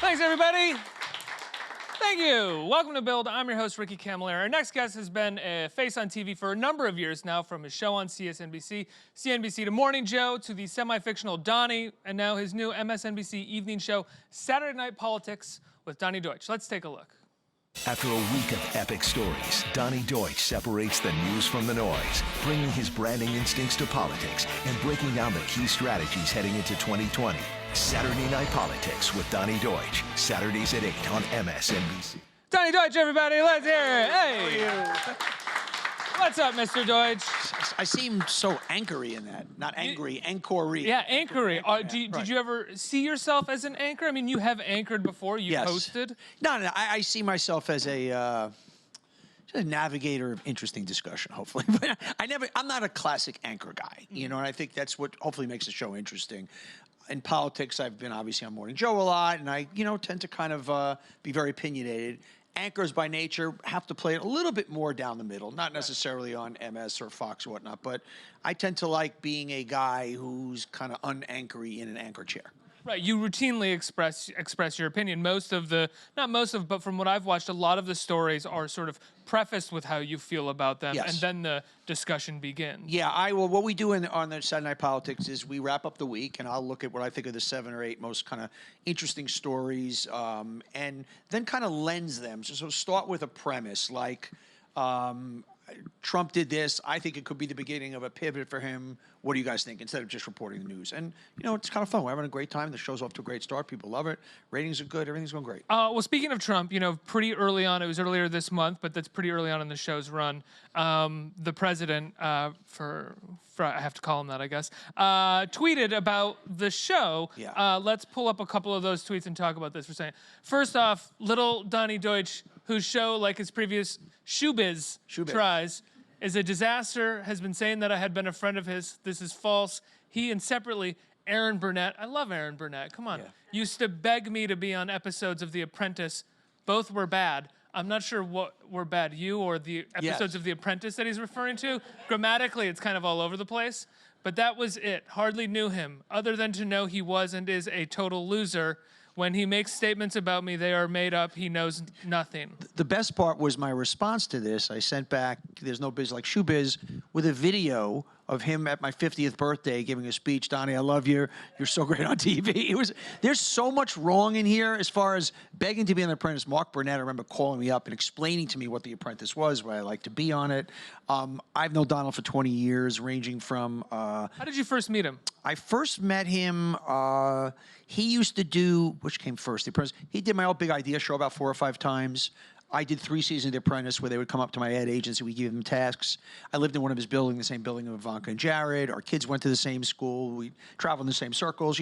Thanks, everybody. Thank you. Welcome to Build. I'm your host, Ricky Camilleri. Our next guest has been a face on TV for a number of years now, from his show on CNBC to Morning Joe, to the semi-fictional Donny, and now his new MSNBC evening show, Saturday Night Politics with Donny Deutsch. Let's take a look. After a week of epic stories, Donny Deutsch separates the news from the noise, bringing his branding instincts to politics and breaking down the key strategies heading into 2020. Saturday Night Politics with Donny Deutsch, Saturdays at 8 on MSNBC. Donny Deutsch, everybody, let's hear it. Hey. What's up, Mr. Deutsch? I seem so anchory in that. Not angry, anchory. Yeah, anchory. Did you ever see yourself as an anchor? I mean, you have anchored before. You hosted. No. I see myself as a navigator of interesting discussion, hopefully. But I'm not a classic anchor guy, you know, and I think that's what hopefully makes the show interesting. In politics, I've been obviously on Morning Joe a lot, and I, tend to kind of be very opinionated. Anchors by nature have to play it a little bit more down the middle, not necessarily on MS or Fox or whatnot, but I tend to like being a guy who's kind of unanchory in an anchor chair. Right, you routinely express your opinion. But from what I've watched, a lot of the stories are sort of prefaced with how you feel about them, and then the discussion begins. Yeah, what we do on the Saturday Night Politics is we wrap up the week, and I'll look at what I think are the 7 or 8 most kind of interesting stories, and then kind of lens them. So start with a premise, like Trump did this. I think it could be the beginning of a pivot for him. What do you guys think? Instead of just reporting the news. And, it's kind of fun. We're having a great time. The show's off to a great start. People love it. Ratings are good. Everything's going great. Well, speaking of Trump, pretty early on, it was earlier this month, but that's pretty early on in the show's run, the president, I have to call him that, I guess, tweeted about the show. Yeah. Let's pull up a couple of those tweets and talk about this for a second. First off, little Donny Deutsch, whose show, like his previous Showbiz tries, is a disaster, has been saying that I had been a friend of his. This is false. He and separately, Aaron Burnett, I love Aaron Burnett, come on, used to beg me to be on episodes of The Apprentice. Both were bad. I'm not sure what were bad, you or the episodes of The Apprentice that he's referring to. Grammatically, it's kind of all over the place. But that was it. Hardly knew him, other than to know he was and is a total loser. When he makes statements about me, they are made up. He knows nothing. The best part was my response to this. I sent back, there's no biz like Showbiz, with a video of him at my 50th birthday giving a speech. Donny, I love you. You're so great on TV. There's so much wrong in here as far as begging to be on The Apprentice. Mark Burnett, I remember calling me up and explaining to me what The Apprentice was, why I like to be on it. I've known Donald for 20 years, ranging from... How did you first meet him? I first met him, he used to do, which came first, The Apprentice. He did my old Big Idea show about 4 or 5 times. I did 3 seasons of The Apprentice where they would come up to my ad agency, we give them tasks. I lived in one of his buildings, the same building of Ivanka and Jared. Our kids went to the same school. We traveled in the same circles.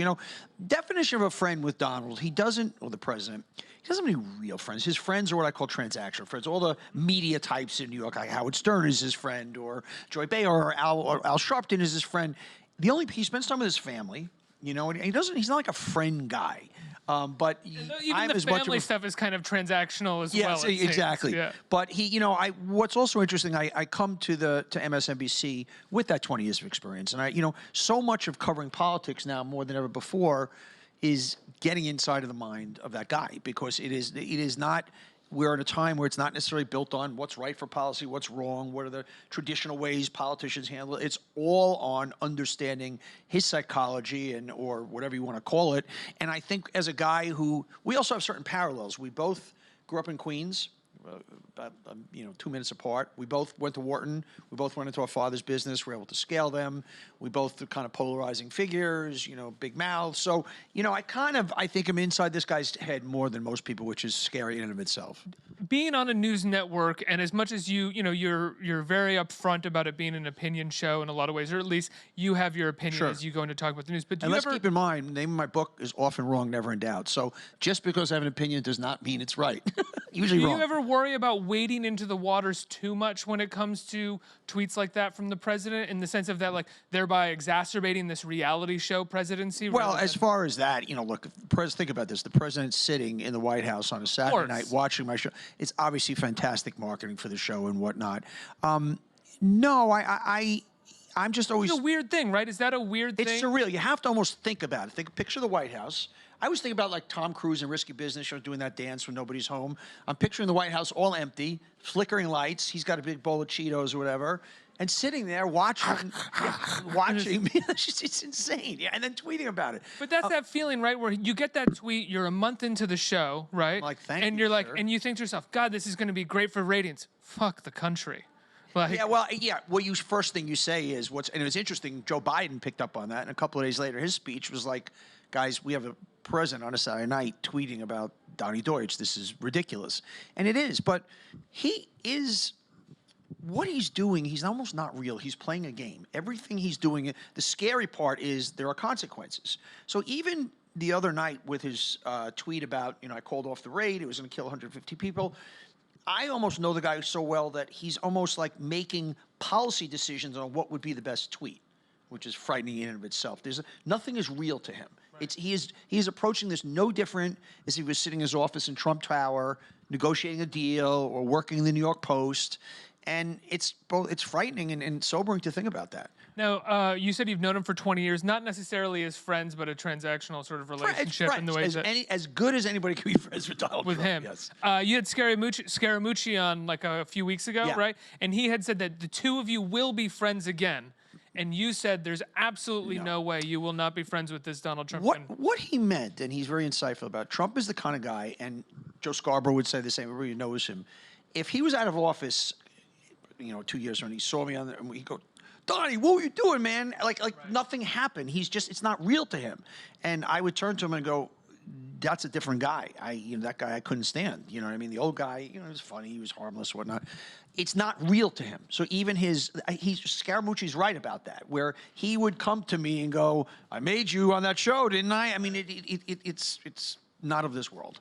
Definition of a friend with Donald, he doesn't, or the president, he doesn't have any real friends. His friends are what I call transactional friends. All the media types in New York, like Howard Stern is his friend, or Joy Behar, or Al Sharpton is his friend. The only, he spends time with his family, and he's not like a friend guy. But even the family stuff is kind of transactional as well. Yes, exactly. Yeah. But what's also interesting, I come to MSNBC with that 20 years of experience, and so much of covering politics now more than ever before is getting inside of the mind of that guy, because it is not. We're at a time where it's not necessarily built on what's right for policy, what's wrong, what are the traditional ways politicians handle it. It's all on understanding his psychology or whatever you want to call it. And I think as a guy we also have certain parallels. We both grew up in Queens, about 2 minutes apart. We both went to Wharton. We both went into our father's business. We were able to scale them. We both are kind of polarizing figures, big mouths. So, I think I'm inside this guy's head more than most people, which is scary in and of itself. Being on a news network, and as much as you're very upfront about it being an opinion show in a lot of ways, or at least you have your opinion as you go in to talk about the news. But let's keep in mind, the name of my book is Often Wrong, Never in Doubt. So just because I have an opinion does not mean it's right. Usually wrong. Do you ever worry about wading into the waters too much when it comes to tweets like that from the president, in the sense of that, like, thereby exacerbating this reality show presidency? Well, as far as that, look, think about this. The president's sitting in the White House on a Saturday night watching my show. It's obviously fantastic marketing for the show and whatnot. No, I'm just always... It's a weird thing, right? Is that a weird thing? It's surreal. You have to almost think about it. Picture the White House. I was thinking about like Tom Cruise in Risky Business, doing that dance when nobody's home. I'm picturing the White House all empty, flickering lights. He's got a big bowl of Cheetos or whatever, and sitting there watching, watching. It's insane. Yeah, and then tweeting about it. But that's that feeling, right, where you get that tweet. You're a month into the show, right? Like, thank and you, you're like, sir. and you think to yourself, God, this is going to be great for ratings. Fuck the country. Like, Yeah, well, yeah. What you first thing you say is and it was interesting. Joe Biden picked up on that, and a couple of days later, his speech was like, "Guys, we have a president on a Saturday night tweeting about Donny Deutsch. This is ridiculous," and it is. But he is. What he's doing, he's almost not real. He's playing a game. Everything he's doing, the scary part is there are consequences. So even the other night with his tweet about, I called off the raid, it was going to kill 150 people. I almost know the guy so well that he's almost like making policy decisions on what would be the best tweet, which is frightening in and of itself. Nothing is real to him. Right. He is approaching this no different as he was sitting in his office in Trump Tower, negotiating a deal or working in the New York Post. And it's frightening and sobering to think about that. Now, you said you've known him for 20 years, not necessarily as friends, but a transactional sort of relationship in the way as good as anybody can be friends with Donald with Trump. him. Yes. You had Scaramucci on like a few weeks ago, Yeah. right? And he had said that the two of you will be friends again. And you said there's absolutely no way you will not be friends with this Donald Trump. What he meant, and he's very insightful about, Trump is the kind of guy, and Joe Scarborough would say the same, everybody knows him. If he was out of office 2 years ago, and he saw me and he'd go, "Donnie, what were you doing, man?" Like nothing happened. It's not real to him. And I would turn to him and go, "That's a different guy. That guy I couldn't stand. You know what I mean? The old guy, he was funny, he was harmless, whatnot. It's not real to him." So even Scaramucci's right about that, where he would come to me and go, "I made you on that show, didn't I?" I mean, it's not of this world.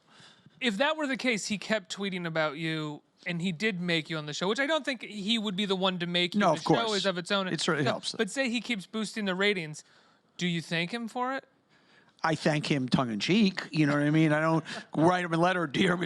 If that were the case, he kept tweeting about you. And he did make you on the show, which I don't think he would be the one to make you. No, the of course. show is of its own. It certainly helps. But say he keeps boosting the ratings. Do you thank him for it? I thank him tongue in cheek. You know what I mean? I don't write him a letter, dear.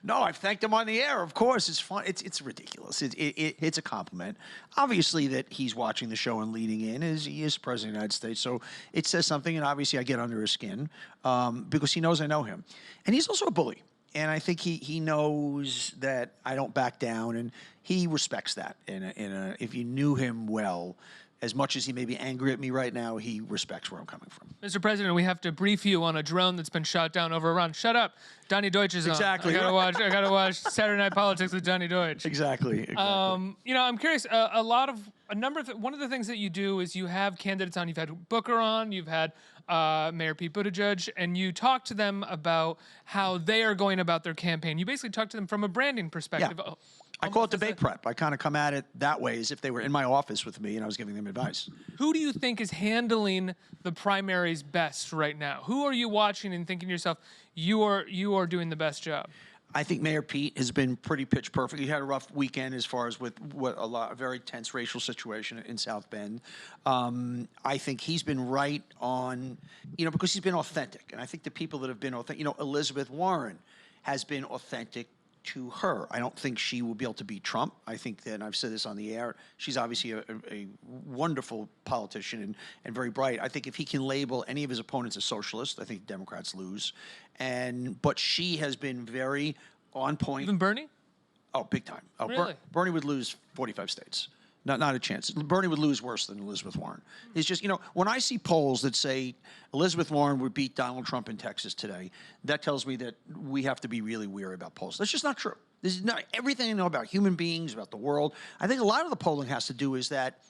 No, I've thanked him on the air. Of course, it's fun. It's ridiculous. It's a compliment. Obviously, that he's watching the show and leading in he is president of the United States. So it says something, and obviously I get under his skin because he knows I know him, and he's also a bully. And I think he knows that I don't back down, and he respects that. If you knew him well, as much as he may be angry at me right now, he respects where I'm coming from. Mr. President, we have to brief you on a drone that's been shot down over Iran. Shut up. Donny Deutsch is Exactly. on. I gotta watch Saturday Night Politics with Donny Deutsch. Exactly. I'm curious. One of the things that you do is you have candidates on. You've had Booker on. You've had Mayor Pete Buttigieg, and you talk to them about how they are going about their campaign. You basically talk to them from a branding perspective. Yeah. I call it debate prep. I kind of come at it that way, as if they were in my office with me and I was giving them advice. Who do you think is handling the primaries best right now? Who are you watching and thinking to yourself, you are doing the best job? I think Mayor Pete has been pretty pitch perfect. He had a rough weekend as far as with a very tense racial situation in South Bend. I think he's been right on, because he's been authentic. And I think the people that have been authentic, Elizabeth Warren has been authentic to her. I don't think she will be able to beat Trump. I think that, and I've said this on the air, she's obviously a wonderful politician and very bright. I think if he can label any of his opponents as socialist, I think Democrats lose. But she has been very on point. Even Bernie? Oh, big time. Oh, Really? Bernie would lose 45 states. Not a chance. Bernie would lose worse than Elizabeth Warren. It's just, when I see polls that say Elizabeth Warren would beat Donald Trump in Texas today, that tells me that we have to be really weary about polls. That's just not true. This is not everything I know about human beings, about the world. I think a lot of the polling has to do is that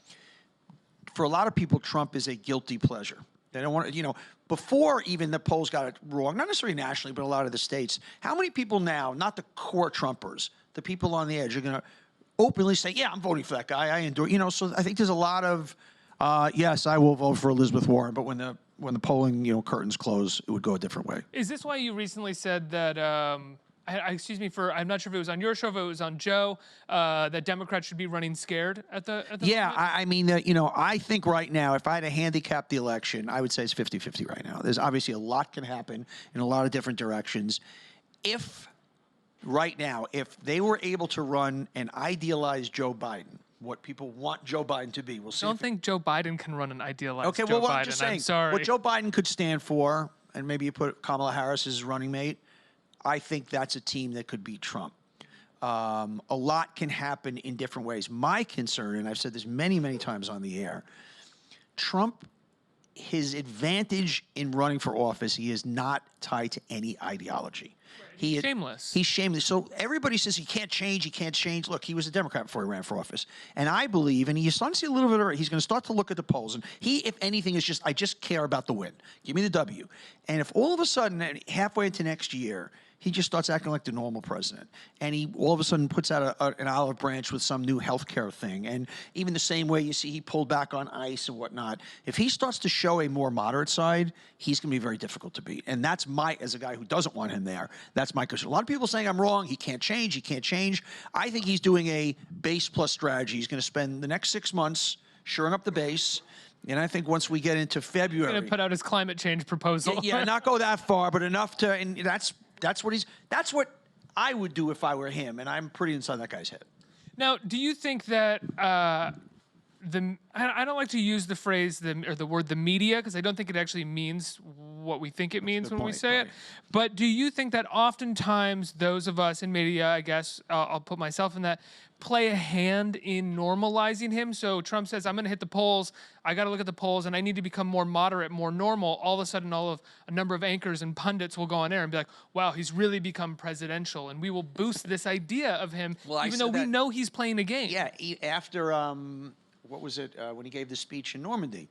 for a lot of people, Trump is a guilty pleasure. They don't want to, before even the polls got it wrong, not necessarily nationally, but a lot of the states, how many people now, not the core Trumpers, the people on the edge are going to openly say, yeah, I'm voting for that guy. I endorse, so I think there's a lot of, yes, I will vote for Elizabeth Warren, but when the polling, curtains close, it would go a different way. Is this why you recently said that, I'm not sure if it was on your show, if it was on Joe, that Democrats should be running scared at the Yeah, moment? I mean, I think right now, if I had to handicap the election, I would say it's 50-50 right now. There's obviously a lot can happen in a lot of different directions. Right now, if they were able to run an idealized Joe Biden, what people want Joe Biden to be, we'll see. I don't think Joe Biden can run an idealized Okay, Joe well, Biden. I'm just saying, I'm sorry. what Joe Biden could stand for, and maybe you put Kamala Harris as his running mate, I think that's a team that could beat Trump. A lot can happen in different ways. My concern, and I've said this many, many times on the air, Trump, his advantage in running for office, he is not tied to any ideology. He's shameless. He's shameless. So everybody says he can't change, he can't change. Look, he was a Democrat before he ran for office. And I believe, and he's starting to see a little bit of, he's going to start to look at the polls. And he, if anything, is just, I just care about the win. Give me the W. And if all of a sudden, halfway into next year, he just starts acting like the normal president, and he all of a sudden puts out an olive branch with some new healthcare thing, and even the same way you see he pulled back on ICE and whatnot. If he starts to show a more moderate side, he's going to be very difficult to beat, and that's as a guy who doesn't want him there, that's my concern. A lot of people saying I'm wrong. He can't change. He can't change. I think he's doing a base plus strategy. He's going to spend the next 6 months shoring up the base. And I think once we get into February, he's going to put out his climate change proposal. Yeah, not go that far, but enough to, and that's what I would do if I were him, and I'm pretty inside that guy's head. Now, do you think that I don't like to use the phrase or the word the media, because I don't think it actually means what we think it means when we say it. But do you think that oftentimes those of us in media, I guess I'll put myself in that, play a hand in normalizing him? So Trump says, I'm going to hit the polls. I got to look at the polls, and I need to become more moderate, more normal. All of a sudden, a number of anchors and pundits will go on air and be like, wow, he's really become presidential, and we will boost this idea of him, even though we know he's playing a game. Yeah, after, what was it, when he gave the speech in Normandy?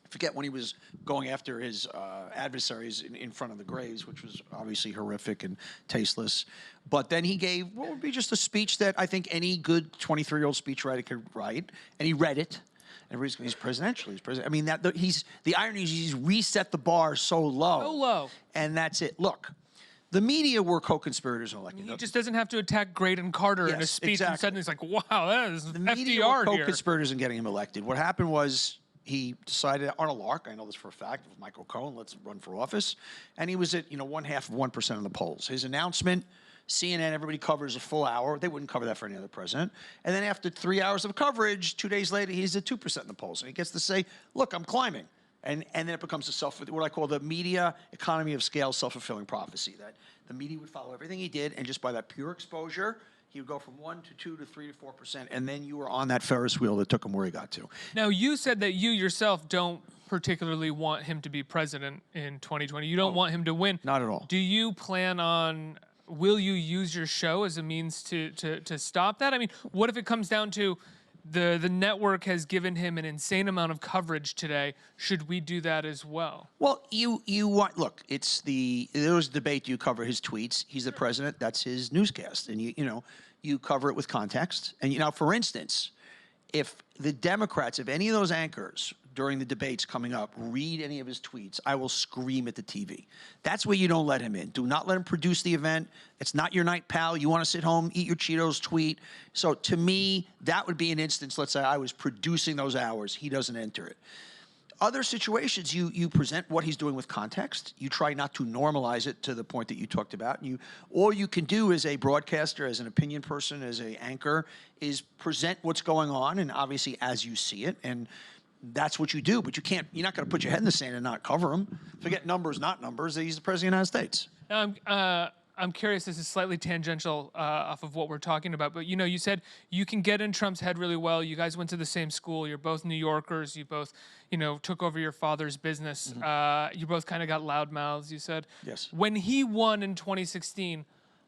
I forget when he was going after his adversaries in front of the graves, which was obviously horrific and tasteless. But then he gave what would be just a speech that I think any good 23-year-old speechwriter could write, and he read it. And he's presidential. He's president. I mean, the irony is he's reset the bar so low. So low. And that's it. Look, the media were co-conspirators in electing. He just doesn't have to attack Graydon Carter in a speech, exactly. And suddenly he's like, wow, that is the FDR media were here. co-conspirators in getting him elected. What happened was he decided on a lark, I know this for a fact, with Michael Cohen, let's run for office. And he was at, 0.5% of the polls. His announcement, CNN, everybody covers a full hour. They wouldn't cover that for any other president. And then after 3 hours of coverage, 2 days later, he's at 2% in the polls. And he gets to say, look, I'm climbing. And then it becomes what I call the media economy of scale, self-fulfilling prophecy, that the media would follow everything he did, and just by that pure exposure, he would go from 1 to 2 to 3 to 4%, and then you were on that Ferris wheel that took him where he got to. Now, you said that you yourself don't particularly want him to be president in 2020. You don't want him to win. Not at all. Do you plan on, will you use your show as a means to stop that? I mean, what if it comes down to the network has given him an insane amount of coverage today? Should we do that as well? Well, you want, look, there was a debate. You cover his tweets. He's the president. That's his newscast. And you cover it with context. And for instance, if the Democrats, if any of those anchors during the debates coming up read any of his tweets, I will scream at the TV. That's where you don't let him in. Do not let him produce the event. It's not your night, pal. You want to sit home, eat your Cheetos, tweet. So to me, that would be an instance. Let's say I was producing those hours. He doesn't enter it. Other situations, you present what he's doing with context. You try not to normalize it to the point that you talked about. All you can do as a broadcaster, as an opinion person, as an anchor, is present what's going on, and obviously as you see it. And that's what you do. But you're not going to put your head in the sand and not cover him. Forget numbers, not numbers. He's the president of the United States. Now, I'm curious, this is slightly tangential off of what we're talking about, but you said you can get in Trump's head really well. You guys went to the same school. You're both New Yorkers. You both, took over your father's business. Mm-hmm. You both kind of got loud mouths, you said. Yes. When he won in 2016,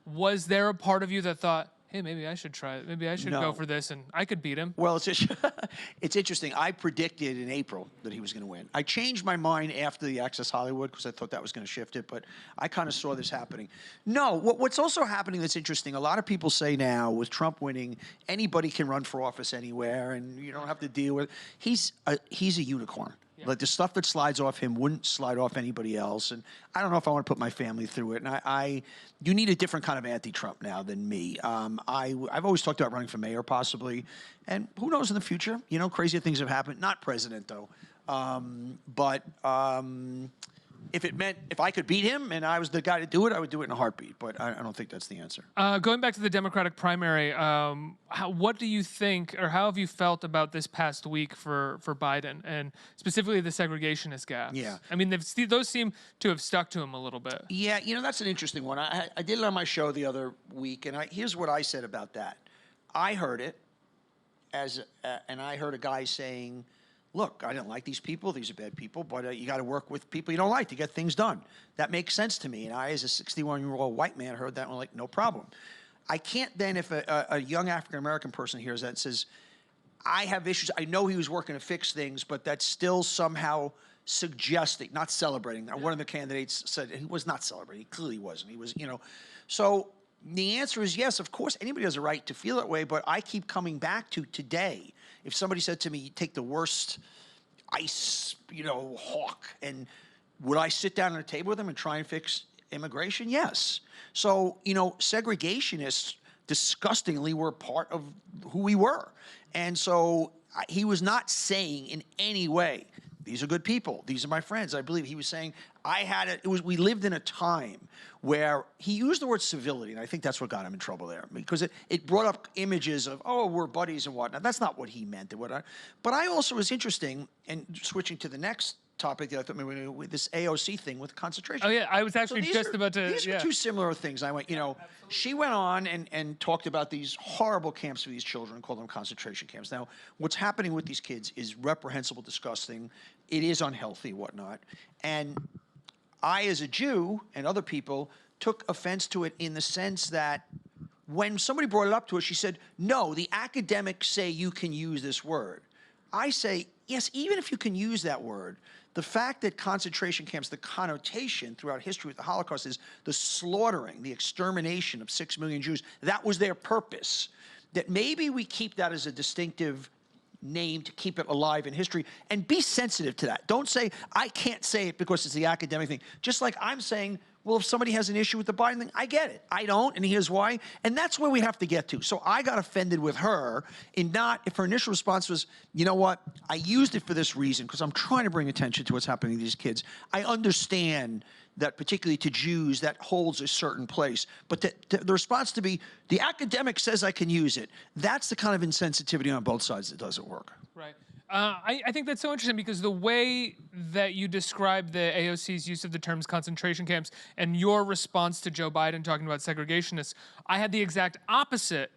was there a part of you that thought, hey, maybe I should try it. Maybe I should go for this, and I could beat him? Well, it's interesting. I predicted in April that he was going to win. I changed my mind after the Access Hollywood because I thought that was going to shift it, but I kind of saw this happening. No, what's also happening that's interesting, a lot of people say now, with Trump winning, anybody can run for office anywhere, and you don't have to deal with it. He's a unicorn. Yeah. Like the stuff that slides off him wouldn't slide off anybody else, and I don't know if I want to put my family through it. And you need a different kind of anti-Trump now than me. I've always talked about running for mayor, possibly, and who knows in the future? Crazier things have happened. Not president though, but if it meant if I could beat him and I was the guy to do it, I would do it in a heartbeat. But I don't think that's the answer. Going back to the Democratic primary, what do you think, or how have you felt about this past week for Biden, and specifically the segregationist gaps? Yeah. I mean, those seem to have stuck to him a little bit. Yeah, that's an interesting one. I did it on my show the other week, and here's what I said about that. I heard it and I heard a guy saying, look, I didn't like these people. These are bad people, but you got to work with people you don't like to get things done. That makes sense to me. And I, as a 61-year-old white man, heard that and I'm like, no problem. I can't then, if a young African-American person hears that and says, I have issues. I know he was working to fix things, but that's still somehow suggesting, not celebrating. One of the candidates said he was not celebrating. He clearly wasn't. He was, So the answer is yes, of course, anybody has a right to feel that way, but I keep coming back to today. If somebody said to me, you take the worst ICE, hawk, and would I sit down at a table with him and try and fix immigration? Yes. So, segregationists disgustingly were part of who we were. And so he was not saying in any way, these are good people, these are my friends. I believe he was saying, we lived in a time where he used the word civility, and I think that's what got him in trouble there, because it brought up images of, oh, we're buddies and whatnot. That's not what he meant. But I also was interesting, and switching to the next topic that I thought maybe with this AOC thing with concentration. Oh, yeah, I was actually about to. These are two similar things. I went, she went on and talked about these horrible camps for these children, called them concentration camps. Now, what's happening with these kids is reprehensible, disgusting. It is unhealthy, whatnot. And I, as a Jew, and other people, took offense to it in the sense that when somebody brought it up to us, she said, no, the academics say you can use this word. I say, yes, even if you can use that word, the fact that concentration camps, the connotation throughout history with the Holocaust is the slaughtering, the extermination of 6 million Jews, that was their purpose. That maybe we keep that as a distinctive name to keep it alive in history, and be sensitive to that. Don't say, I can't say it because it's the academic thing. Just like I'm saying, well, if somebody has an issue with the Biden thing, I get it. I don't, and here's why. And that's where we have to get to. So I got offended with her if her initial response was, you know what, I used it for this reason because I'm trying to bring attention to what's happening to these kids. I understand that particularly to Jews, that holds a certain place. But the response to be, the academic says I can use it, that's the kind of insensitivity on both sides that doesn't work. Right. I think that's so interesting because the way that you describe the AOC's use of the terms concentration camps and your response to Joe Biden talking about segregationists, I had the exact opposite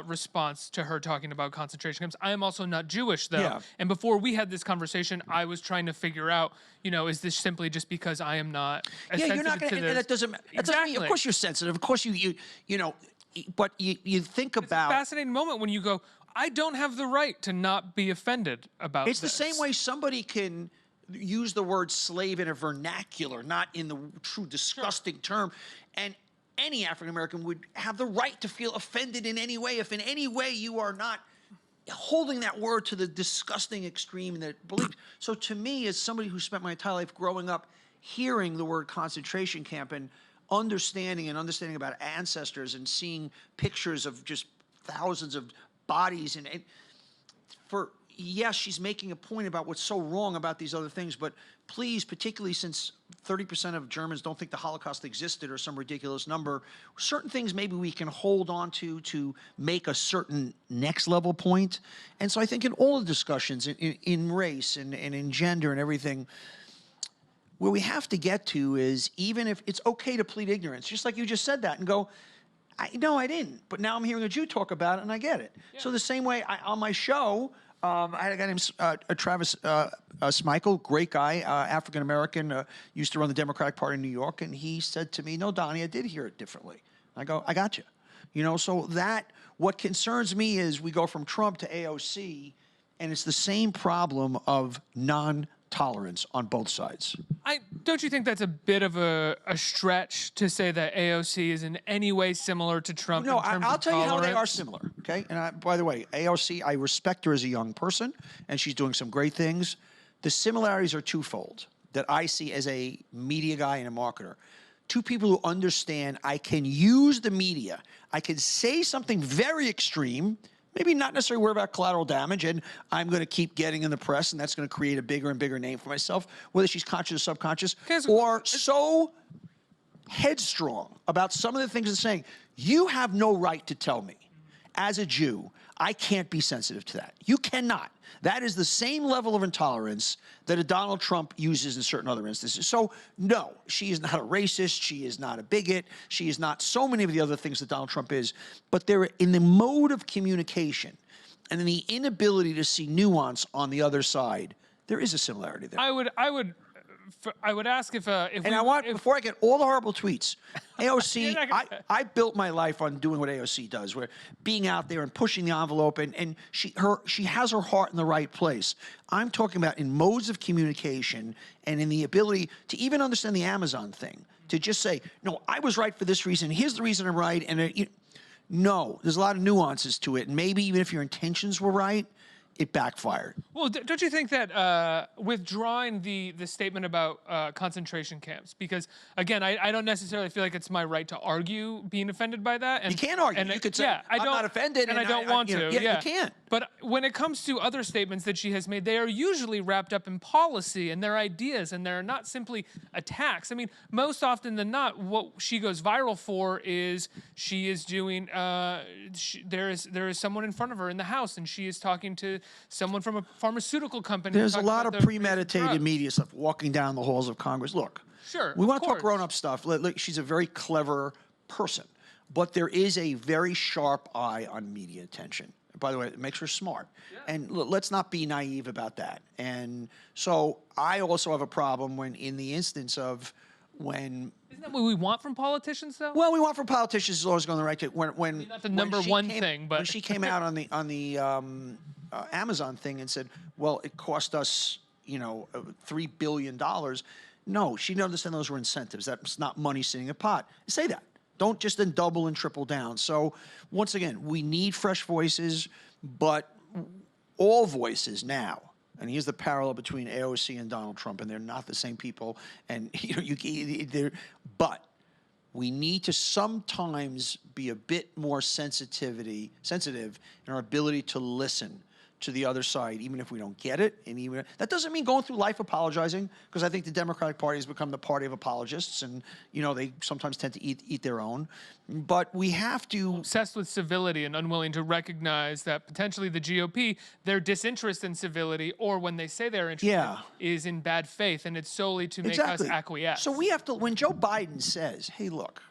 response to her talking about concentration camps. I am also not Jewish, though. Yeah. And before we had this conversation, I was trying to figure out, is this simply just because I am not as sensitive you're not going to, and that doesn't mean, of course you're sensitive. Of course but you think about. It's a fascinating moment when you go, I don't have the right to not be offended about this. It's the same way somebody can use the word slave in a vernacular, not in the true disgusting term. And any African-American would have the right to feel offended in any way if in any way you are not holding that word to the disgusting extreme that believed. So to me, as somebody who spent my entire life growing up hearing the word concentration camp and understanding about ancestors and seeing pictures of just thousands of bodies, yes, she's making a point about what's so wrong about these other things, but please, particularly since 30% of Germans don't think the Holocaust existed or some ridiculous number, certain things maybe we can hold on to make a certain next level point. And so I think in all the discussions in race and in gender and everything, where we have to get to is, even if it's okay to plead ignorance, just like you just said that, and go, no, I didn't. But now I'm hearing a Jew talk about it, and I get it. Yeah. So the same way, on my show, I had a guy named Travis Smikle, great guy, African-American, used to run the Democratic Party in New York, and he said to me, no, Donny, I did hear it differently. I go, I got you. So what concerns me is we go from Trump to AOC, and it's the same problem of non-tolerance on both sides. Don't you think that's a bit of a stretch to say that AOC is in any way similar to Trump? No, in terms I'll of tell you how they tolerance? are similar, okay? And by the way, AOC, I respect her as a young person, and she's doing some great things. The similarities are twofold that I see as a media guy and a marketer. Two people who understand I can use the media. I can say something very extreme, maybe not necessarily worry about collateral damage, and I'm going to keep getting in the press, and that's going to create a bigger and bigger name for myself, whether she's conscious or subconscious, or so headstrong about some of the things it's saying. You have no right to tell me, as a Jew, I can't be sensitive to that. You cannot. That is the same level of intolerance that a Donald Trump uses in certain other instances. So, no, she is not a racist. She is not a bigot. She is not so many of the other things that Donald Trump is. But they're in the mode of communication and in the inability to see nuance on the other side. There is a similarity there. I would ask if before I get all the horrible tweets, AOC, I built my life on doing what AOC does, where being out there and pushing the envelope, and she has her heart in the right place. I'm talking about in modes of communication and in the ability to even understand the Amazon thing, to just say, no, I was right for this reason. Here's the reason I'm right. And no, there's a lot of nuances to it. And maybe even if your intentions were right, it backfired. Well, don't you think that withdrawing the statement about concentration camps, because again, I don't necessarily feel like it's my right to argue being offended by that. And you can't argue. You could say, yeah, I'm not offended, and I don't want to. Yeah, you can't. But when it comes to other statements that she has made, they are usually wrapped up in policy and their ideas, and they're not simply attacks. I mean, most often than not, what she goes viral for is she is doing. There is someone in front of her in the House, and she is talking to someone from a pharmaceutical company. There's a lot of premeditated media stuff walking down the halls of Congress. Look, sure, we want to talk grown-up stuff. Look, she's a very clever person, but there is a very sharp eye on media attention. By the way, it makes her smart. Yeah. And let's not be naive about that. And so I also have a problem when, in the instance of when... Isn't that what we want from politicians, though? Well, we want from politicians as long as going the right way. I mean, not the number one thing, but... When she came out on the Amazon thing and said, well, it cost us, $3 billion. No, she didn't understand those were incentives. That's not money sitting in a pot. Say that. Don't just then double and triple down. So once again, we need fresh voices, but all voices now. And here's the parallel between AOC and Donald Trump, and they're not the same people. And but we need to sometimes be a bit more sensitive in our ability to listen to the other side, even if we don't get it. And even that doesn't mean going through life apologizing, because I think the Democratic Party has become the party of apologists, and they sometimes tend to eat their own. But we have to obsessed with civility and unwilling to recognize that potentially the GOP, their disinterest in civility, or when they say they're interested, is in bad faith, and it's solely to make us acquiesce. So we have to. When Joe Biden says, "Hey, look."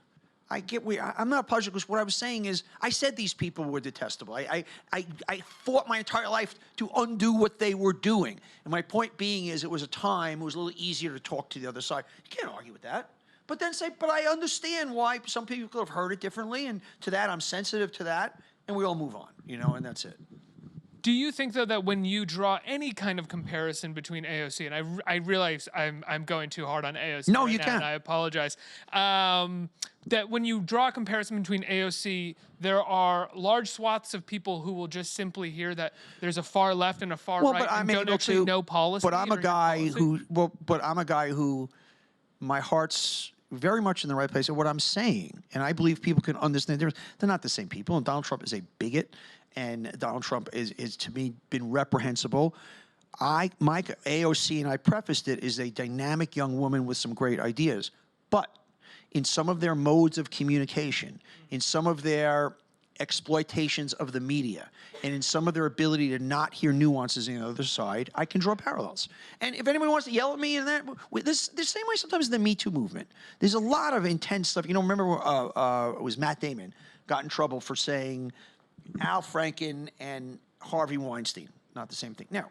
I'm not apologetic, because what I was saying is I said these people were detestable. I fought my entire life to undo what they were doing. And my point being is it was a time, it was a little easier to talk to the other side. You can't argue with that. But then say, but I understand why some people have heard it differently, and to that, I'm sensitive to that, and we all move on, and that's it. Do you think, though, that when you draw any kind of comparison between AOC, and I realize I'm going too hard on AOC no, right you now, can't. And I apologize, that when you draw a comparison between AOC, there are large swaths of people who will just simply hear that there's a far left and a far right and don't actually know policy. But I'm a guy who, my heart's very much in the right place. And what I'm saying, and I believe people can understand the difference, they're not the same people. And Donald Trump is a bigot. And Donald Trump is to me been reprehensible. Mike AOC, and I prefaced it, is a dynamic young woman with some great ideas. But in some of their modes of communication, in some of their exploitations of the media, and in some of their ability to not hear nuances on the other side, I can draw parallels. And if anyone wants to yell at me in that, the same way sometimes in the Me Too movement, there's a lot of intense stuff. Remember it was Matt Damon got in trouble for saying Al Franken and Harvey Weinstein, not the same thing. Now,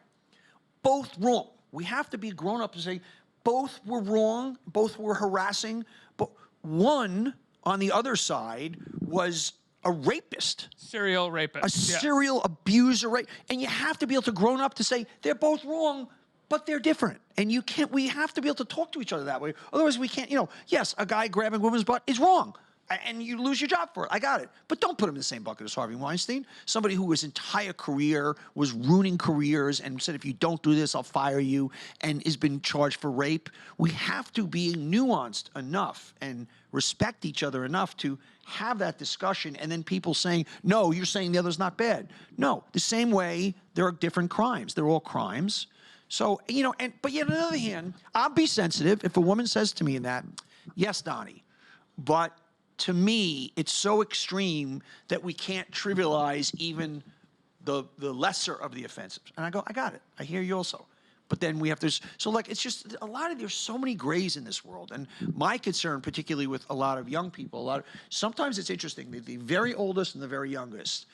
both wrong. We have to be grown up and say both were wrong, both were harassing, but one on the other side was a rapist. Serial rapist. A serial abuser, and you have to be able to grown up to say they're both wrong, but they're different. And we have to be able to talk to each other that way. Otherwise we can't, yes, a guy grabbing a woman's butt is wrong. and you lose your job for it. I got it. But don't put him in the same bucket as Harvey Weinstein, somebody who his entire career was ruining careers and said, if you don't do this, I'll fire you, and has been charged for rape. We have to be nuanced enough and respect each other enough to have that discussion, and then people saying, no, you're saying the other's not bad. No, the same way there are different crimes. They're all crimes. So, you know, but yet on the other hand, I'll be sensitive if a woman says to me in that, yes, Donnie, but to me, it's so extreme that we can't trivialize even the lesser of the offenses. And I go, I got it. I hear you also. But then we have to, so like, it's just there's so many grays in this world. And my concern, particularly with a lot of young people, sometimes it's interesting that the very oldest and the very youngest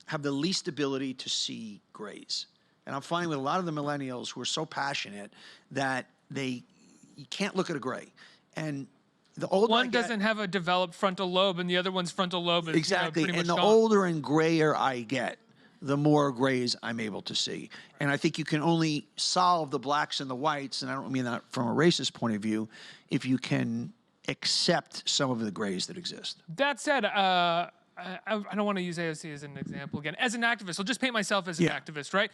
have the least ability to see grays. And I'm finding with a lot of the millennials who are so passionate that you can't look at a gray. And the older one doesn't have a developed frontal lobe, and the other one's frontal lobe is exactly. pretty much And the gone. older and grayer I get, the more grays I'm able to see. And I think you can only solve the blacks and the whites, and I don't mean that from a racist point of view, if you can accept some of the grays that exist. That said, I don't want to use AOC as an example again. As an activist, I'll just paint myself as an activist, right?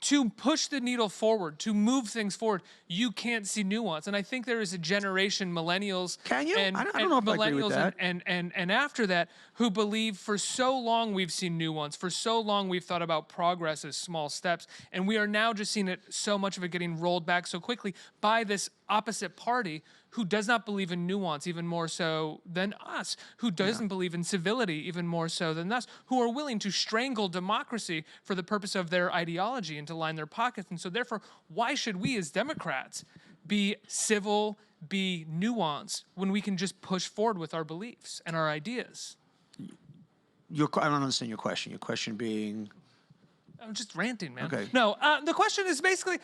To push the needle forward, to move things forward, you can't see nuance. And I think there is a generation, millennials, can you? And, I don't know if I agree with that. And after that, who believe for so long we've seen nuance, for so long we've thought about progress as small steps, and we are now just seeing it, so much of it getting rolled back so quickly by this opposite party who does not believe in nuance even more so than us, who doesn't believe in civility even more so than us, who are willing to strangle democracy for the purpose of their ideology and to line their pockets. And so therefore, why should we as Democrats be civil, be nuanced, when we can just push forward with our beliefs and our ideas? I don't understand your question. Your question being... I'm just ranting, man. Okay. No, the question is basically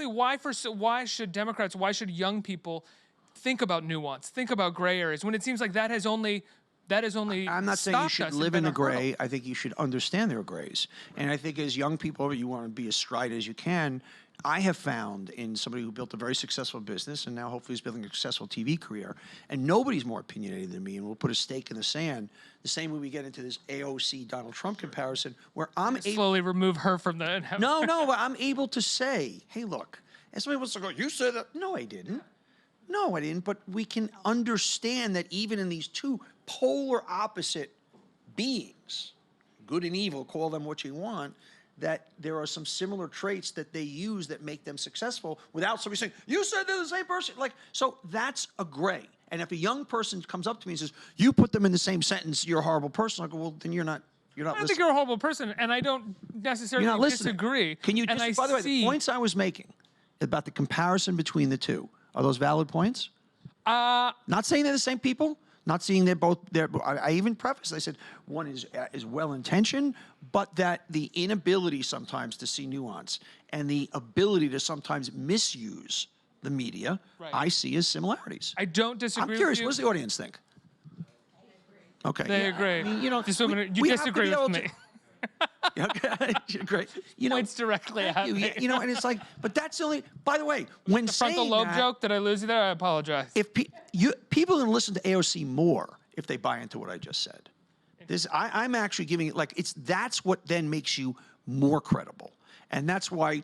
why should Democrats, why should young people think about nuance, think about gray areas, when it seems like that has only I'm not saying you should live in the gray. I think you should understand there are grays. And I think as young people, you want to be as straight as you can. I have found in somebody who built a very successful business and now hopefully is building a successful TV career, and nobody's more opinionated than me, and we'll put a stake in the sand, the same way we get into this AOC Donald Trump comparison, where I'm able... Slowly remove her from the... No, but I'm able to say, hey, look, and somebody wants to go, you said that. No, I didn't. No, I didn't. But we can understand that even in these two polar opposite beings, good and evil, call them what you want, that there are some similar traits that they use that make them successful without somebody saying, you said they're the same person. Like, so that's a gray. And if a young person comes up to me and says, you put them in the same sentence, you're a horrible person, I go, well, then you're not listening. I don't think you're a horrible person, and I don't necessarily disagree. Can you just, by the way, the points I was making about the comparison between the two, are those valid points? Not saying they're the same people, not saying they're both, I even prefaced, I said one is well-intentioned, but that the inability sometimes to see nuance and the ability to sometimes misuse the media, I see as similarities. I don't disagree with you. I'm curious, what does the audience think? Okay. They agree. I mean, you know, you disagree with me. Okay, great. You know, points directly at me. You know, and it's like, but that's the only. By the way, when the frontal lobe joke, did I lose you there? I apologize. If people are going to listen to AOC more if they buy into what I just said, I'm actually giving it like that's what then makes you more credible, and that's why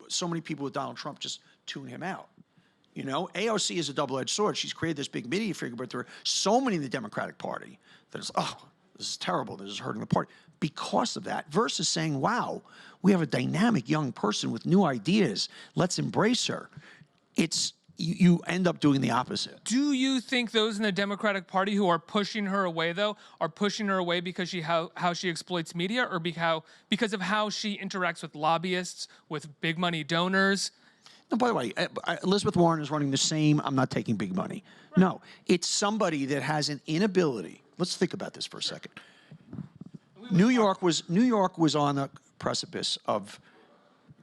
so many people with Donald Trump just tune him out. You know, AOC is a double-edged sword. She's created this big media figure, but there are so many in the Democratic Party that it's, oh, this is terrible. This is hurting the party. Because of that, versus saying, wow, we have a dynamic young person with new ideas. Let's embrace her. You end up doing the opposite. Do you think those in the Democratic Party who are pushing her away, though, are pushing her away because how she exploits media, or because of how she interacts with lobbyists, with big money donors? No, by the way, Elizabeth Warren is running the same, I'm not taking big money. Right. No, it's somebody that has an inability. Let's think about this for a second. New York was on the precipice of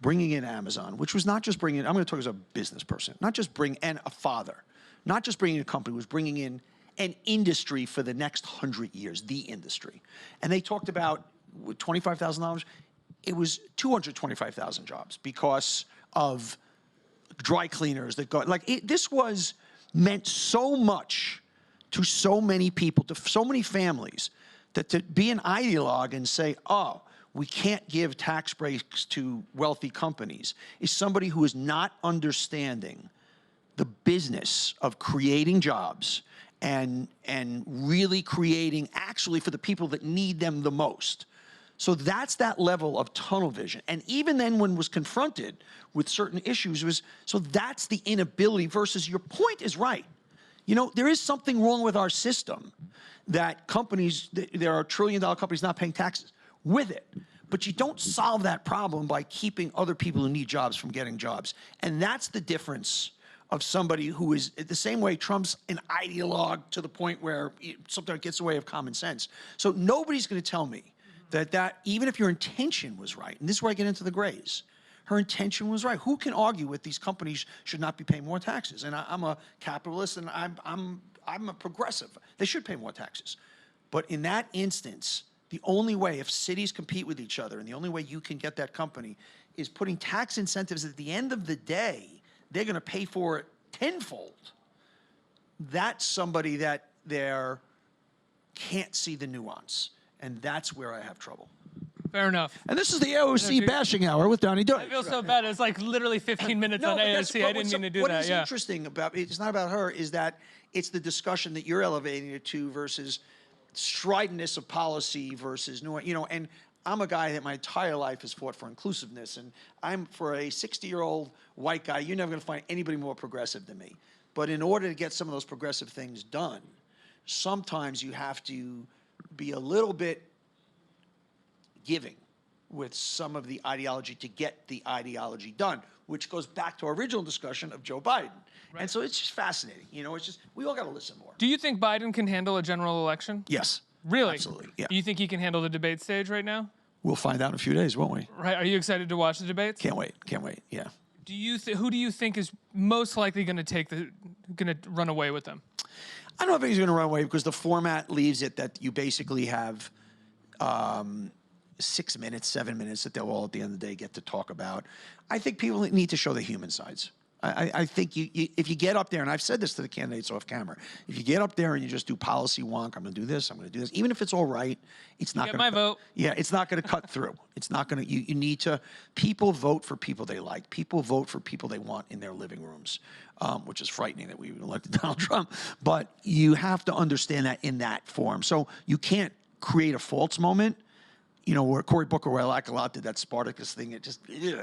bringing in Amazon, which was not just bringing in, I'm going to talk as a business person, not just and a father, not just bringing in a company, was bringing in an industry for the next 100 years, the industry. And they talked about $25,000, it was 225,000 jobs because of dry cleaners that go, like, this meant so much to so many people, to so many families, that to be an ideologue and say, oh, we can't give tax breaks to wealthy companies, is somebody who is not understanding the business of creating jobs and really creating actually for the people that need them the most. So that's that level of tunnel vision. And even then when was confronted with certain issues so that's the inability versus your point is right. You know, there is something wrong with our system that companies, there are trillion-dollar companies not paying taxes with it. But you don't solve that problem by keeping other people who need jobs from getting jobs. And that's the difference of somebody who is the same way Trump's an ideologue to the point where sometimes it gets away of common sense. So nobody's going to tell me that even if your intention was right, and this is where I get into the grays, her intention was right. Who can argue with these companies should not be paying more taxes? And I'm a capitalist and I'm a progressive. They should pay more taxes. But in that instance, the only way, if cities compete with each other, and the only way you can get that company is putting tax incentives at the end of the day, they're going to pay for it tenfold. That's somebody that they can't see the nuance. And that's where I have trouble. Fair enough. And this is the AOC bashing hour with Donny Deutsch. I feel so bad. It's like literally 15 minutes on AOC. I didn't mean to do that. What is interesting about it's not about her, is that it's the discussion that you're elevating it to versus stridentness of policy versus you know. And I'm a guy that my entire life has fought for inclusiveness, and I'm for a 60-year-old white guy. You're never going to find anybody more progressive than me. But in order to get some of those progressive things done, sometimes you have to be a little bit giving with some of the ideology to get the ideology done, which goes back to our original discussion of Joe Biden. Right. And so it's just fascinating. You know, it's just, we all got to listen more. Do you think Biden can handle a general election? Yes. Really? Absolutely, yeah. Do you think he can handle the debate stage right now? We'll find out in a few days, won't we? Right. Are you excited to watch the debates? Can't wait, yeah. Do you who do you think is most likely going to run away with them? I don't know if he's going to run away because the format leaves it that you basically have 6 minutes, 7 minutes that they'll all at the end of the day get to talk about. I think people need to show the human sides. I think if you get up there, and I've said this to the candidates off camera, if you get up there and you just do policy wonk, I'm going to do this, I'm going to do this, even if it's all right, it's not going to. Get my vote. Yeah, it's not going to cut through. It's not going to. You need to. People vote for people they like. People vote for people they want in their living rooms, which is frightening that we elected Donald Trump. But you have to understand that in that form. So you can't create a false moment. You know, where Cory Booker, where I like a lot, did that Spartacus thing. It just, you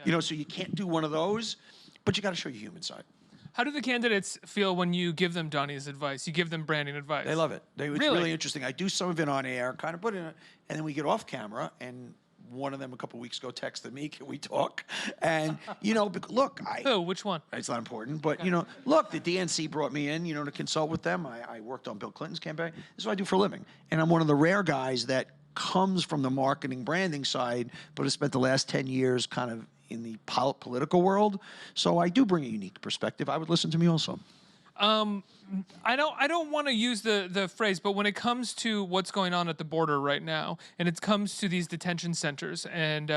know, so you can't do one of those. But you got to show your human side. How do the candidates feel when you give them Donny's advice? You give them branding advice. They love it. It's really interesting. I do some of it on air, kind of put it in, and then we get off camera, and one of them a couple weeks ago texted me, "Can we talk?" And you know, look, Who? Which one? It's not important, but you know, look, the DNC brought me in, you know, to consult with them. I worked on Bill Clinton's campaign. This is what I do for a living, and I'm one of the rare guys that comes from the marketing branding side, but has spent the last 10 years kind of in the political world. So I do bring a unique perspective. I would listen to me also. I don't want to use the phrase, but when it comes to what's going on at the border right now, and it comes to these detention centers, and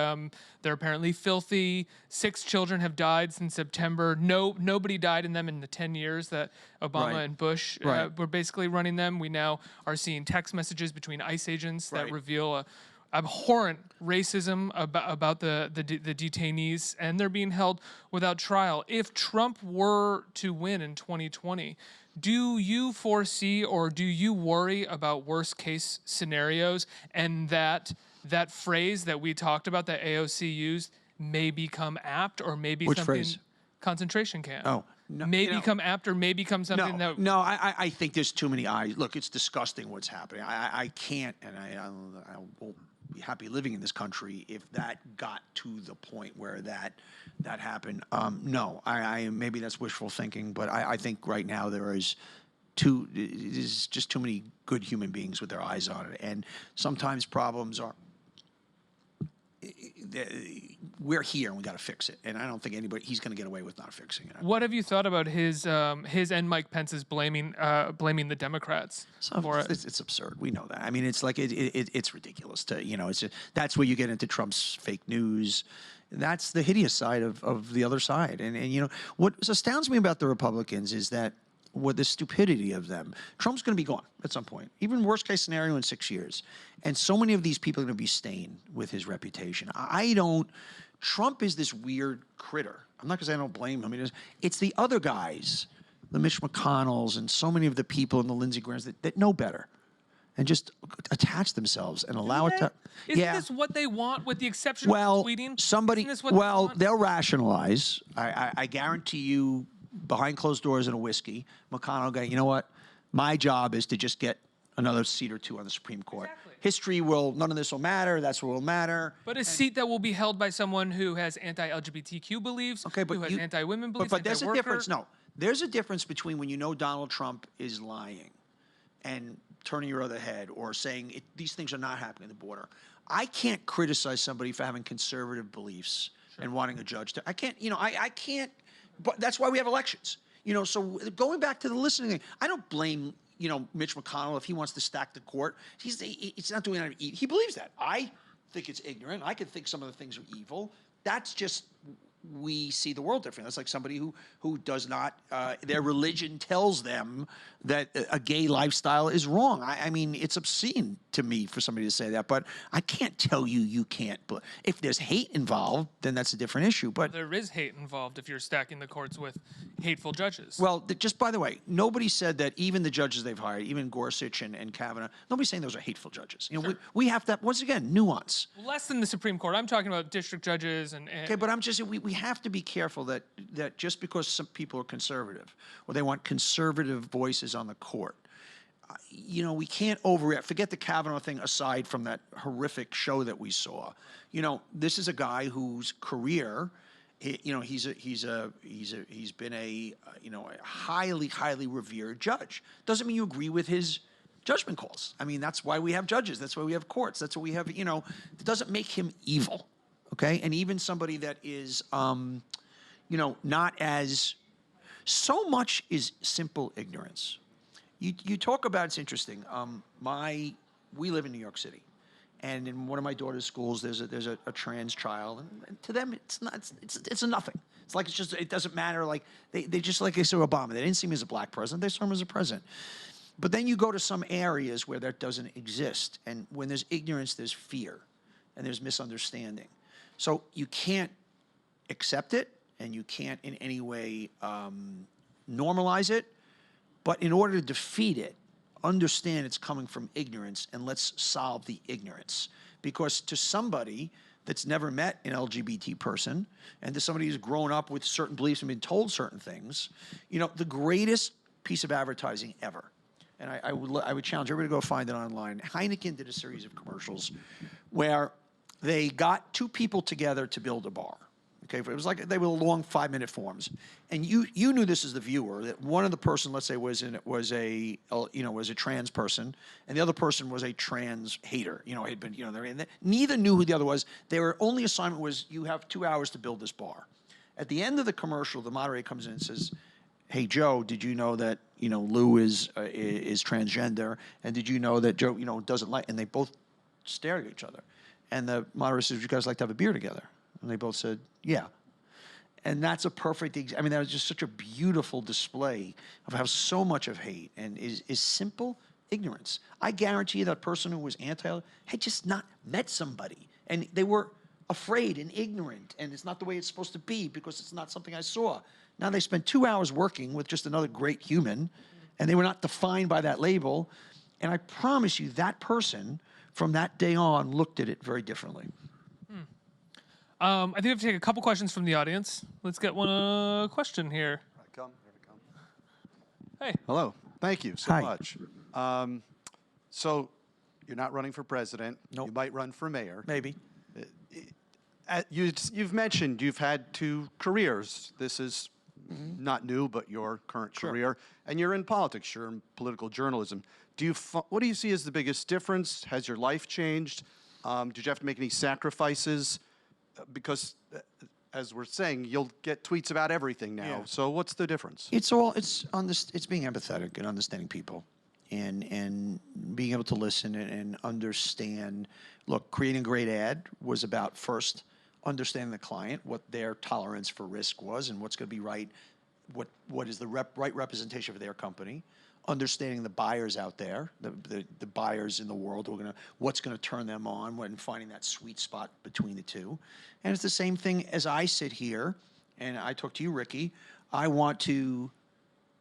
they're apparently filthy. 6 children have died since September. Nobody died in them in the 10 years that Obama and Bush were basically running them. We now are seeing text messages between ICE agents that reveal a abhorrent racism about the detainees, and they're being held without trial. If Trump were to win in 2020, do you foresee or do you worry about worst case scenarios, and that phrase that we talked about that AOC used may become apt, or maybe Which something phrase? Concentration camp? Oh. No, may become apt, or may become something that... No, I think there's too many eyes. Look, it's disgusting what's happening. I can't, and I won't be happy living in this country if that got to the point where that happened. No, maybe that's wishful thinking, but I think right now there's just too many good human beings with their eyes on it, and sometimes problems are. We're here and we got to fix it, and I don't think he's going to get away with not fixing it. What have you thought about his and Mike Pence's blaming the Democrats for it? It's absurd. We know that. I mean, it's like it's ridiculous to, you know. That's where you get into Trump's fake news. That's the hideous side of the other side. And you know what astounds me about the Republicans is that with the stupidity of them. Trump's going to be gone at some point, even worst case scenario in 6 years. And so many of these people are going to be stained with his reputation. Trump is this weird critter. I'm not going to say I don't blame him. It's the other guys, the Mitch McConnells and so many of the people in the Lindsey Grahams that know better and just attach themselves and allow it to. Isn't this what they want, with the exception of tweeting? They'll rationalize. I guarantee you, behind closed doors and a whiskey, McConnell will go, you know what? My job is to just get another seat or two on the Supreme Court. Exactly. History none of this will matter. That's what will matter. But a seat that will be held by someone who has anti-LGBTQ beliefs, who has anti-women beliefs, but there's a difference. No, there's a difference between when you know Donald Trump is lying and turning your other head or saying these things are not happening at the border. I can't criticize somebody for having conservative beliefs and wanting a judge to. I can't. I can't. But that's why we have elections. So going back to the listening thing, I don't blame Mitch McConnell if he wants to stack the court. It's not doing it. He believes that. I think it's ignorant. I could think some of the things are evil. That's just, we see the world differently. That's like somebody who does not, their religion tells them that a gay lifestyle is wrong. I mean, it's obscene to me for somebody to say that, but I can't tell you can't. But if there's hate involved, then that's a different issue. But there is hate involved if you're stacking the courts with hateful judges. Well, just by the way, nobody said that even the judges they've hired, even Gorsuch and Kavanaugh, nobody's saying those are hateful judges. We have to, once again, nuance. Less than the Supreme Court. I'm talking about district judges and okay, but I'm just, we have to be careful that just because some people are conservative or they want conservative voices on the court, we can't overreact. Forget the Kavanaugh thing aside from that horrific show that we saw. This is a guy whose career, he's been a highly revered judge. Doesn't mean you agree with his judgment calls. I mean, that's why we have judges. That's why we have courts. That's why we have, it doesn't make him evil. Okay. And even somebody that is, not as, so much is simple ignorance. You talk about, it's interesting. We live in New York City, and in one of my daughter's schools, there's a trans child, and to them, it's a nothing. It's like, it doesn't matter. Like they just, like they saw Obama, they didn't see him as a black president, they saw him as a president. But then you go to some areas where that doesn't exist, and when there's ignorance, there's fear, and there's misunderstanding. So you can't accept it, and you can't in any way normalize it. But in order to defeat it, understand it's coming from ignorance, and let's solve the ignorance. Because to somebody that's never met an LGBT person, and to somebody who's grown up with certain beliefs and been told certain things, the greatest piece of advertising ever, and I would challenge everybody to go find it online. Heineken did a series of commercials where they got two people together to build a bar. Okay, it was like they were long 5-minute forms, and you knew this as the viewer that one of the person, let's say, was a trans person, and the other person was a trans hater. Had been neither knew who the other was. Their only assignment was, you have 2 hours to build this bar. At the end of the commercial, the moderator comes in and says, "Hey Joe, did you know that Lou is transgender, and did you know that Joe doesn't like?" And they both stared at each other, and the moderator says, "Would you guys like to have a beer together?" And they both said, "Yeah." And that's a perfect example. I mean, that was just such a beautiful display of how so much of hate and is simple ignorance. I guarantee you that person who was anti had just not met somebody, and they were afraid and ignorant, and it's not the way it's supposed to be because it's not something I saw. Now they spent 2 hours working with just another great human, and they were not defined by that label. And I promise you, that person from that day on looked at it very differently. I think we have to take a couple questions from the audience. Let's get one question here. Here I come. Hey. Hello. Thank you so Hi. much. So you're not running for president. Nope. You might run for mayor. Maybe. You've mentioned you've had 2 careers. This is not new, but your current career. And you're in politics. You're in political journalism. What do you see as the biggest difference? Has your life changed? Did you have to make any sacrifices? Because, as we're saying, you'll get tweets about everything now. Yeah. So what's the difference? It's being empathetic and understanding people, and being able to listen and understand. Look, creating a great ad was about first understanding the client, what their tolerance for risk was, and what's going to be right what is the right representation for their company, understanding the buyers out there, the buyers in the world who are what's gonna turn them on, when finding that sweet spot between the two. And it's the same thing as I sit here and I talk to you, Ricky. I want to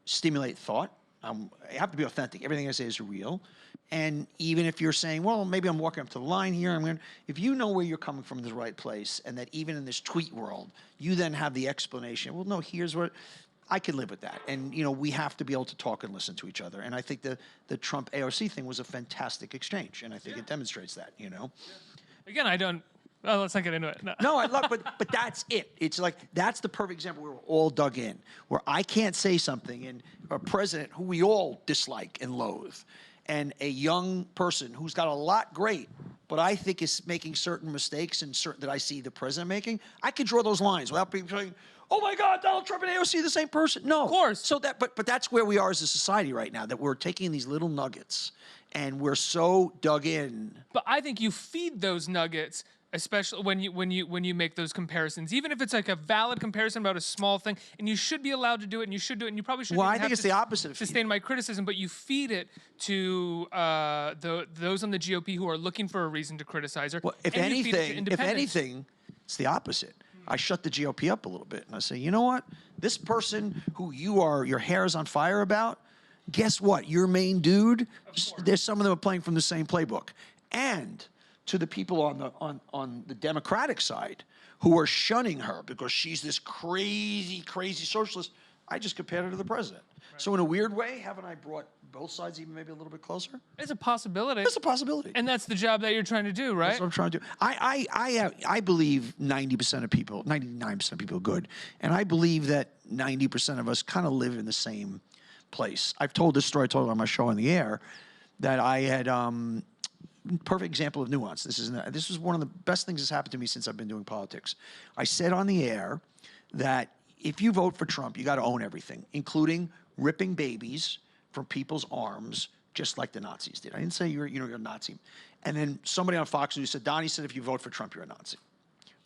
stimulate thought. I have to be authentic. Everything I say is real. And even if you're saying, well, maybe I'm walking up to the line here, if you know where you're coming from in the right place, and that even in this tweet world, you then have the explanation, well, no, here's what, I can live with that. And, we have to be able to talk and listen to each other. And I think the Trump AOC thing was a fantastic exchange, and I think it demonstrates that, Again, I don't. Well, let's not get into it. No, No, I love, but that's it. It's like, that's the perfect example where we're all dug in, where I can't say something, and a president who we all dislike and loathe, and a young person who's got a lot great, but I think is making certain mistakes and certain that I see the president making, I can draw those lines without people saying, oh my God, Donald Trump and AOC the same person. No. Of course. So but that's where we are as a society right now, that we're taking these little nuggets and we're so dug in. But I think you feed those nuggets, especially when you make those comparisons, even if it's like a valid comparison about a small thing, and you should be allowed to do it, and you should do it, and you probably shouldn't. Well, even I think have it's to the opposite of sustain my criticism, but you feed it to those on the GOP who are looking for a reason to criticize her. Well, if and you feed it to anything, independents. it's the opposite. I shut the GOP up a little bit, and I say, you know what? This person who your hair is on fire about, guess what? Your main dude, there's some of them are playing from the same playbook. And to the people on the Democratic side who are shunning her because she's this crazy, crazy socialist, I just compared her to the president. Right. So in a weird way, haven't I brought both sides even maybe a little bit closer? It's a possibility. It's a possibility. And that's the job that you're trying to do, right? That's what I'm trying to do. I believe 90% of people, 99% of people are good. And I believe that 90% of us kind of live in the same place. I've told this story, I told it on my show on the air, that I had, perfect example of nuance. This is one of the best things that's happened to me since I've been doing politics. I said on the air that if you vote for Trump, you got to own everything, including ripping babies from people's arms, just like the Nazis did. I didn't say you're a Nazi. And then somebody on Fox News said, Donnie said if you vote for Trump, you're a Nazi,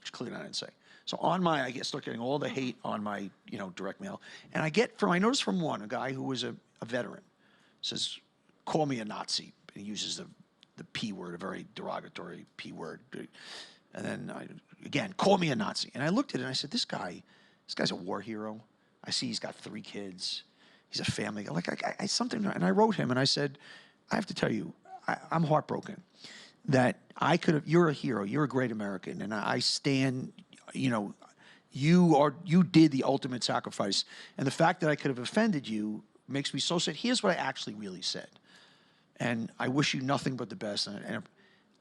which clearly I didn't say. So I start getting all the hate on my direct mail, and I noticed from a guy who was a veteran, says, call me a Nazi. And he uses the P word, a very derogatory P word. And then again, call me a Nazi. And I looked at it and I said, this guy's a war hero. I see he's got 3 kids. He's a family. And I wrote him and I said, I have to tell you, I'm heartbroken that you're a hero. You're a great American. And I stand, you did the ultimate sacrifice. And the fact that I could have offended you makes me so sad. Here's what I actually really said. And I wish you nothing but the best. And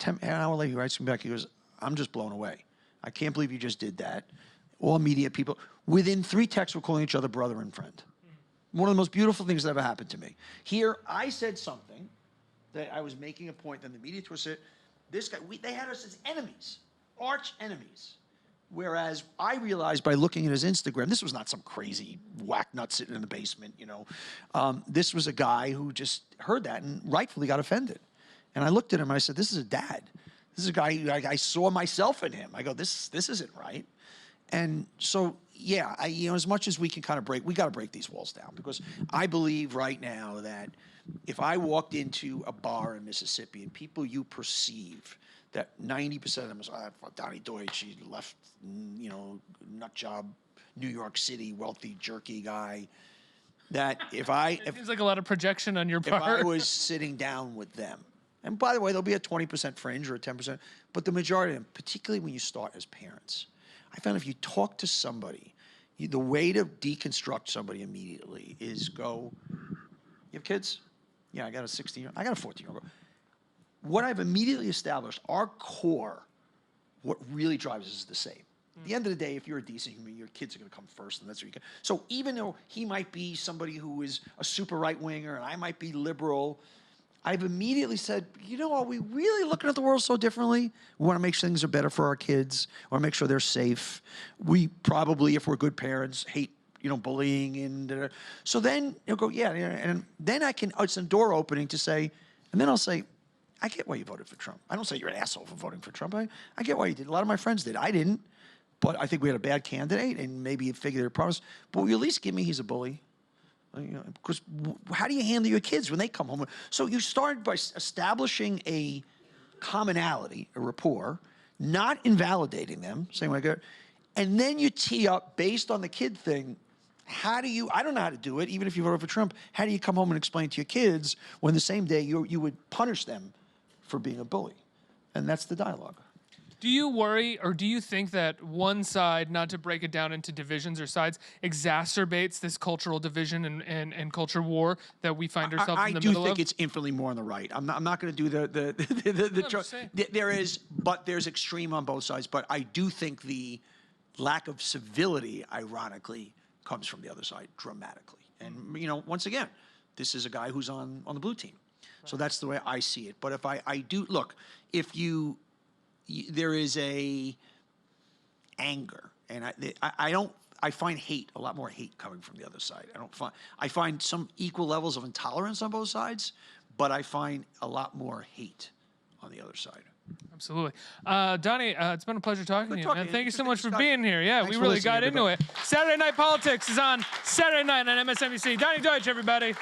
an hour later, he writes me back. He goes, I'm just blown away. I can't believe you just did that. All media people, within 3 texts, were calling each other brother and friend. One of the most beautiful things that ever happened to me. Here, I said something that I was making a point, then the media twisted it. This guy, they had us as enemies, arch enemies. Whereas I realized by looking at his Instagram, this was not some crazy whack nut sitting in the basement, This was a guy who just heard that and rightfully got offended. And I looked at him and I said, this is a dad. This is a guy, I saw myself in him. I go, this isn't right. And so, yeah, as much as we can kind of we got to break these walls down, because I believe right now that if I walked into a bar in Mississippi and people you perceive that 90% of them is, Donny Deutsch, he left, nut job, New York City, wealthy, jerky guy, that if seems like a lot of projection on your part. If I was sitting down with them, and by the way, there'll be a 20% fringe or a 10%, but the majority of them, particularly when you start as parents, I found if you talk to somebody, the way to deconstruct somebody immediately is go, you have kids? Yeah, I got a 16-year-old. I got a 14-year-old. What I've immediately established, our core, what really drives us is the same. At the end of the day, if you're a decent human, your kids are going to come first, and that's where you go. So even though he might be somebody who is a super right-winger and I might be liberal, I've immediately said, are we really looking at the world so differently? We want to make sure things are better for our kids. We want to make sure they're safe. We probably, if we're good parents, hate, bullying. And so then you'll go, yeah. And then it's a door opening to say, and then I'll say, I get why you voted for Trump. I don't say you're an asshole for voting for Trump. I get why you did. A lot of my friends did. I didn't. but I think we had a bad candidate, and maybe you figure their problems. But will you at least give me he's a bully? Because how do you handle your kids when they come home? So you start by establishing a commonality, a rapport, not invalidating them, saying, like, and then you tee up based on the kid thing. How do you, I don't know how to do it, even if you voted for Trump, how do you come home and explain to your kids when the same day you would punish them for being a bully? And that's the dialogue. Do you worry, or do you think that one side, not to break it down into divisions or sides, exacerbates this cultural division and culture war that we find ourselves in the middle of? I do think it's infinitely more on the right. I'm not going to do there's extreme on both sides, but I do think the lack of civility, ironically, comes from the other side dramatically. And, once again, this is a guy who's on the blue team. So that's the way I see it. But if I do, look, if there is a anger, and I find hate, a lot more hate coming from the other side. I find some equal levels of intolerance on both sides, but I find a lot more hate on the other side. Absolutely. Donny, it's been a pleasure talking to you, man. Thank you so much for discussion. being here. Yeah, Thanks we for really listening, got into everybody. it. Saturday Night Politics is on Saturday night on MSNBC. Donny Deutsch, everybody.